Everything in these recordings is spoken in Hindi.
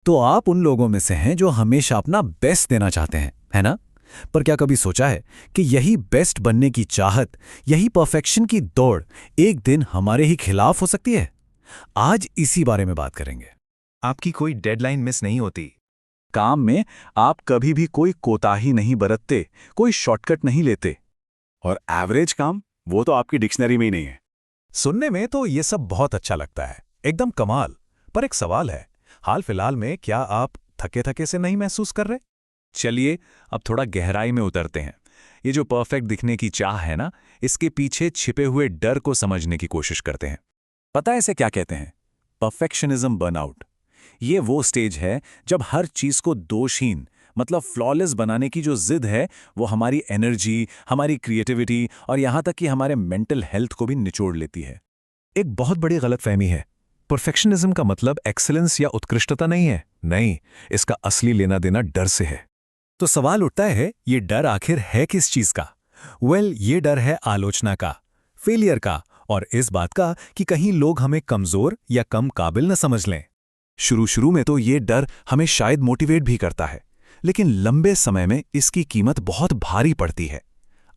तो आप उन लोगों में से हैं जो हमेशा अपना बेस्ट देना चाहते हैं, है ना? पर क्या कभी सोचा है कि यही बेस्ट बनने की चाहत, यही परफेक्शन की दौड़ एक दिन हमारे ही खिलाफ हो सकती है? आज इसी बारे में बात करेंगे। आपकी कोई डेडलाइन मिस नहीं होती। काम में आप कभी भी कोई कोताही नहीं बरतते, कोई शॉर्टकट नहीं लेते। और एवरेज काम, वो तो आपकी डिक्शनरी में ही नहीं है। सुनने में तो ये सब बहुत अच्छा लगता है, एकदम कमाल। पर एक सवाल है, हाल फिलहाल में क्या आप थके थके से नहीं महसूस कर रहे? चलिए अब थोड़ा गहराई में उतरते हैं। ये जो परफेक्ट दिखने की चाह है ना, इसके पीछे छिपे हुए डर को समझने की कोशिश करते हैं। पता है इसे क्या कहते हैं? Perfectionism burnout. ये वो स्टेज है जब हर चीज को दोषहीन, मतलब फ्लॉलेस बनाने की जो जिद है, वो हमारी एनर्जी, हमारी क्रिएटिविटी और यहां तक कि हमारे मेंटल हेल्थ को भी निचोड़ लेती है। एक बहुत बड़ी गलतफहमी है। परफेक्शनिज्म का मतलब एक्सीलेंस या उत्कृष्टता नहीं है। नहीं, इसका असली लेना देना डर से है। तो सवाल उठता है, ये डर आखिर है किस चीज का? ये डर है आलोचना का, फेलियर का, और इस बात का कि कहीं लोग हमें कमजोर या कम काबिल न समझ लें। शुरू में तो ये डर हमें शायद मोटिवेट भी करता है, लेकिन लंबे समय में इसकी कीमत बहुत भारी पड़ती है।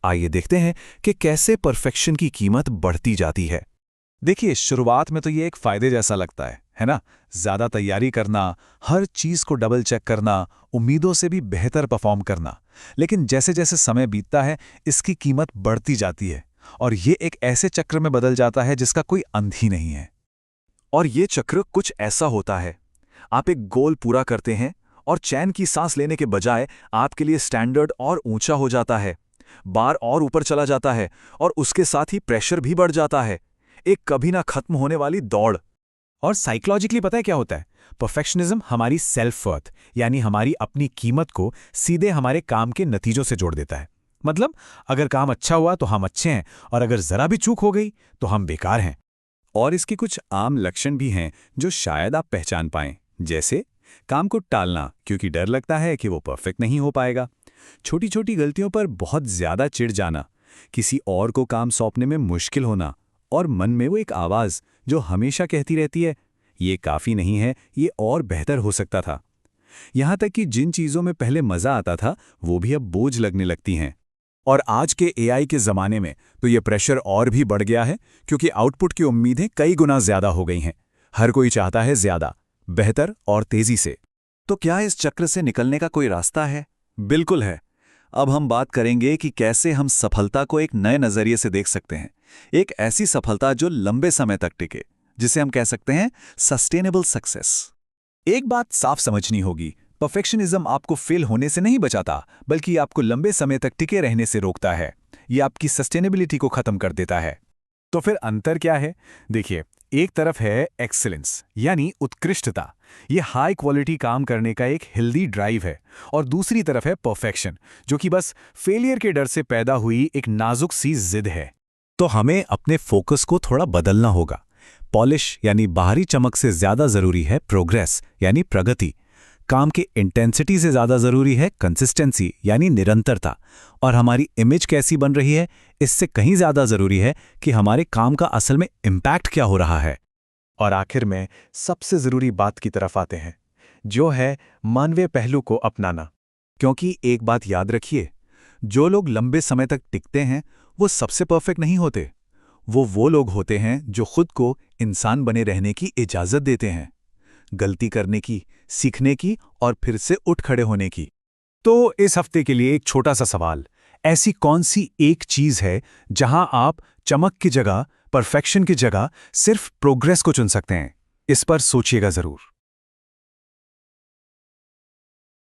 आइए देखते हैं कि कैसे परफेक्शन की कीमत बढ़ती जाती है। देखिए, शुरुआत में तो ये एक फायदे जैसा लगता है ना? ज्यादा तैयारी करना, हर चीज को डबल चेक करना, उम्मीदों से भी बेहतर परफॉर्म करना। लेकिन जैसे जैसे समय बीतता है, इसकी कीमत बढ़ती जाती है और ये एक ऐसे चक्र में बदल जाता है जिसका कोई अंत ही नहीं है। और ये चक्र कुछ ऐसा होता है, आप एक गोल पूरा करते हैं और चैन की सांस लेने के बजाय आपके लिए स्टैंडर्ड और ऊंचा हो जाता है, बार और ऊपर चला जाता है, और उसके साथ ही प्रेशर भी बढ़ जाता है। एक कभी ना खत्म होने वाली दौड़। और साइकोलॉजिकली पता है क्या होता है? परफेक्शनिज्म हमारी सेल्फ वर्थ, यानी हमारी अपनी कीमत को सीधे हमारे काम के नतीजों से जोड़ देता है। मतलब अगर काम अच्छा हुआ तो हम अच्छे हैं, और अगर जरा भी चूक हो गई तो हम बेकार हैं। और इसके कुछ आम लक्षण भी हैं जो शायद आप पहचान पाएं, जैसे काम को टालना क्योंकि डर लगता है कि वो परफेक्ट नहीं हो पाएगा, छोटी छोटी गलतियों पर बहुत ज्यादा चिढ़ जाना, किसी और को काम सौंपने में मुश्किल होना, और मन में वो एक आवाज जो हमेशा कहती रहती है, ये काफी नहीं है, ये और बेहतर हो सकता था। यहां तक कि जिन चीजों में पहले मजा आता था वो भी अब बोझ लगने लगती हैं। और आज के एआई के ज़माने में तो ये प्रेशर और भी बढ़ गया है, क्योंकि आउटपुट की उम्मीदें कई गुना ज़्यादा हो गई हैं। हर कोई चाहता है ज़्यादा, बेहतर और तेज़ी से। तो क्या इस चक्र से निकलने का कोई रास्ता है? बिल्कुल है। अब हम बात करेंगे कि कैसे हम सफलता को एक नए नज़रिए से देख सकते हैं। एक ऐसी सफलता जो लंबे समय तक टिके, जिसे हम कह सकते हैं सस्टेनेबल सक्सेस। एक बात साफ समझनी होगी, परफेक्शनिज्म आपको फेल होने से नहीं बचाता, बल्कि आपको लंबे समय तक टिके रहने से रोकता है। ये आपकी सस्टेनेबिलिटी को खत्म कर देता है। तो फिर अंतर क्या है? देखिए, एक तरफ है एक्सीलेंस, यानी उत्कृष्टता। ये हाई क्वालिटी काम करने का एक हेल्दी ड्राइव है। और दूसरी तरफ है परफेक्शन, जो कि बस फेलियर के डर से पैदा हुई एक नाजुक सी जिद है। तो हमें अपने फोकस को थोड़ा बदलना होगा। पॉलिश यानी बाहरी चमक से ज्यादा जरूरी है प्रोग्रेस, यानी प्रगति। काम की इंटेंसिटी से ज्यादा जरूरी है कंसिस्टेंसी, यानी निरंतरता। और हमारी इमेज कैसी बन रही है, इससे कहीं ज्यादा जरूरी है कि हमारे काम का असल में इम्पैक्ट क्या हो रहा है। और आखिर में सबसे जरूरी बात की तरफ आते हैं, जो है मानवीय पहलू को अपनाना। क्योंकि एक बात याद रखिए, जो लोग लंबे समय तक टिकते हैं वो सबसे परफेक्ट नहीं होते। वो लोग होते हैं जो खुद को इंसान बने रहने की इजाजत देते हैं, गलती करने की, सीखने की और फिर से उठ खड़े होने की। तो इस हफ्ते के लिए एक छोटा सा सवाल, ऐसी कौन सी एक चीज है जहां आप चमक की जगह, परफेक्शन की जगह सिर्फ प्रोग्रेस को चुन सकते हैं? इस पर सोचिएगा जरूर।